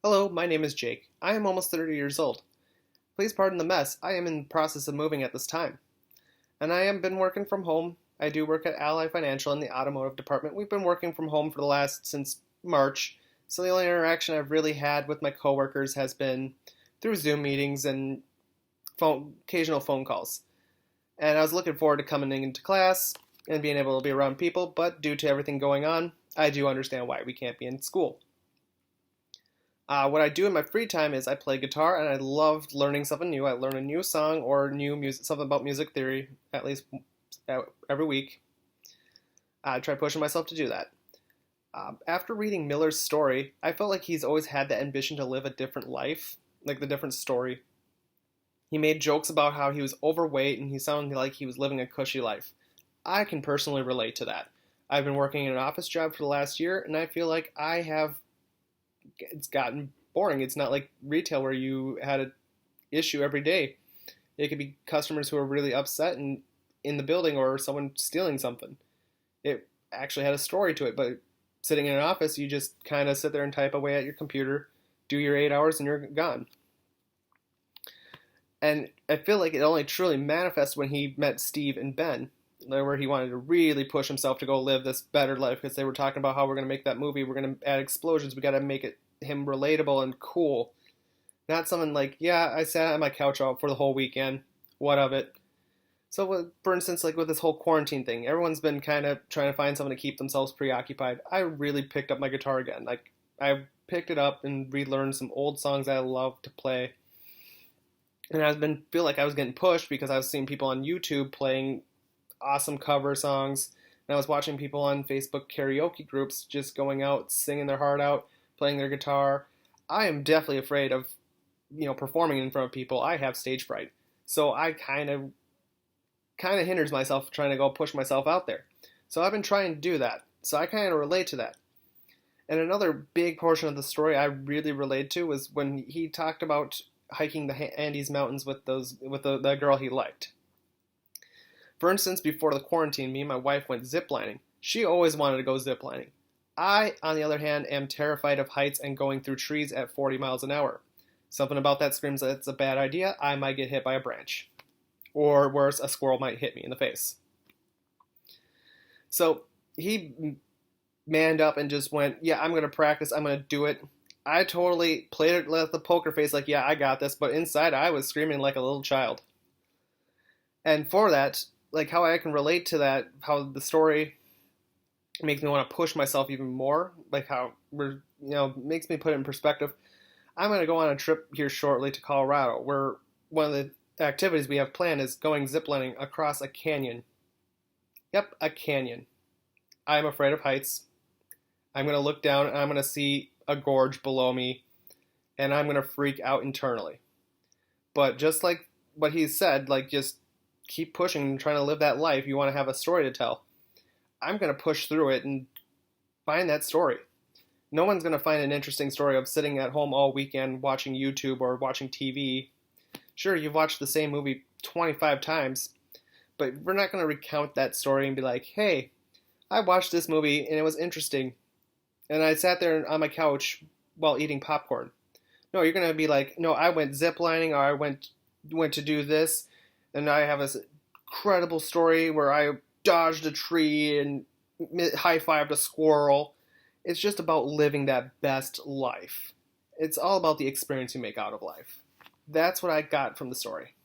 Hello, my name is Jake. I am almost 30 years old. Please pardon the mess. I am in the process of moving at this time. And I have been working from home. I do work at Ally Financial in the automotive department. We've been working from home for the last since March. So the only interaction I've really had with my coworkers has been through Zoom meetings and occasional phone calls. And I was looking forward to coming into class and being able to be around people, but due to everything going on, I do understand why we can't be in school. What I do in my free time is I play guitar, and I love learning something new. I learn a new song or new music, something about music theory, at least every week. I try pushing myself to do that. After reading Miller's story, I felt like he's always had the ambition to live a different life, like the different story. He made jokes about how he was overweight and he sounded like he was living a cushy life. I can personally relate to that. I've been working in an office job for the last year, and I feel like it's gotten boring. It's not like retail where you had an issue every day. It could be customers who are really upset in the building or someone stealing something. It actually had a story to it, but sitting in an office, you just kind of sit there and type away at your computer, do your 8 hours, and you're gone. And I feel like it only truly manifests when he met Steve and Ben, where he wanted to really push himself to go live this better life because they were talking about how we're going to make that movie, we're going to add explosions, we got to make him relatable and cool. Not someone like, yeah, I sat on my couch out for the whole weekend, what of it? So, for instance, like with this whole quarantine thing, everyone's been kind of trying to find something to keep themselves preoccupied. I really picked up my guitar again. Like, I picked it up and relearned some old songs I love to play. And feel like I was getting pushed because I was seeing people on YouTube playing awesome cover songs, and I was watching people on Facebook karaoke groups just going out, singing their heart out, playing their guitar. I am definitely afraid of, performing in front of people. I have stage fright, so I kind of hinders myself trying to go push myself out there. So I've been trying to do that. So I kind of relate to that. And another big portion of the story I really relate to was when he talked about hiking the Andes Mountains with the girl he liked. For instance, before the quarantine, me and my wife went ziplining. She always wanted to go ziplining. I, on the other hand, am terrified of heights and going through trees at 40 miles an hour. Something about that screams that it's a bad idea. I might get hit by a branch. Or worse, a squirrel might hit me in the face. So he manned up and just went, yeah, I'm going to practice. I'm going to do it. I totally played it with the poker face like, yeah, I got this. But inside, I was screaming like a little child. And for that, like how I can relate to that, how the story makes me want to push myself even more, like how makes me put it in perspective. I'm going to go on a trip here shortly to Colorado, where one of the activities we have planned is going ziplining across a canyon. Yep, a canyon. I'm afraid of heights. I'm going to look down and I'm going to see a gorge below me, and I'm going to freak out internally. But just like what he said, like just keep pushing and trying to live that life. You want to have a story to tell. I'm going to push through it and find that story. No one's going to find an interesting story of sitting at home all weekend watching YouTube or watching TV. Sure, you've watched the same movie 25 times, but we're not going to recount that story and be like, hey, I watched this movie and it was interesting, and I sat there on my couch while eating popcorn. No, you're going to be like, no, I went ziplining, or I went to do this, and I have this incredible story where I dodged a tree and high-fived a squirrel. It's just about living that best life. It's all about the experience you make out of life. That's what I got from the story.